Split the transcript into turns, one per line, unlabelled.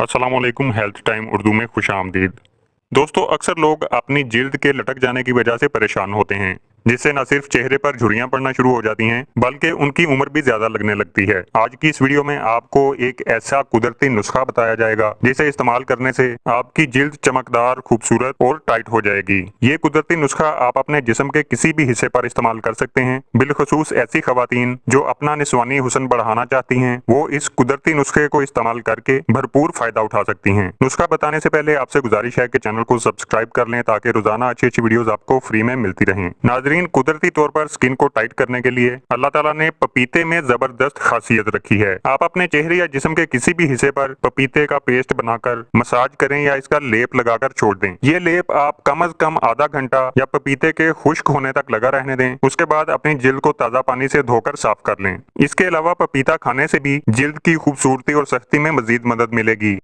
अस्सलाम वालेकुम। Health time Urdu में खुश आमदीद। दोस्तों, अक्सर लोग अपनी जिल्द के लटक जाने की वजह से परेशान होते हैं, जिससे न सिर्फ चेहरे पर झुर्रियां पड़ना शुरू हो जाती हैं बल्कि उनकी उम्र भी ज्यादा लगने लगती है। आज की इस वीडियो में आपको एक ऐसा कुदरती नुस्खा बताया जाएगा जिसे इस्तेमाल करने से आपकी जिल्द चमकदार, खूबसूरत और टाइट हो जाएगी। ये कुदरती नुस्खा आप अपने जिस्म के किसी भी हिस्से पर इस्तेमाल कर सकते हैं। बिलखसूस ऐसी खवातीन जो अपना निस्वानी हुस्न बढ़ाना चाहती हैं, वो इस कुदरती नुस्खे को इस्तेमाल करके भरपूर फायदा उठा सकती हैं। नुस्खा बताने से पहले आपसे गुजारिश है कि चैनल को सब्सक्राइब कर लें ताकि रोजाना अच्छी अच्छी वीडियोस आपको फ्री में मिलती रहें। नाजरीन, कुदरती तौर पर स्किन को टाइट करने के लिए अल्लाह ताला ने पपीते में जबरदस्त खासियत रखी है। आप अपने चेहरे या जिस्म के किसी भी हिस्से पर पपीते का पेस्ट बनाकर मसाज करें या इसका लेप लगाकर छोड़ दें। ये लेप आप कम से कम आधा घंटा या पपीते के खुश्क होने तक लगा रहने दें। उसके बाद अपनी जिल्द को ताजा पानी से धोकर साफ कर लें। इसके अलावा पपीता खाने से भी जिल्द की खूबसूरती और सख्ती में मजीद मदद मिलेगी।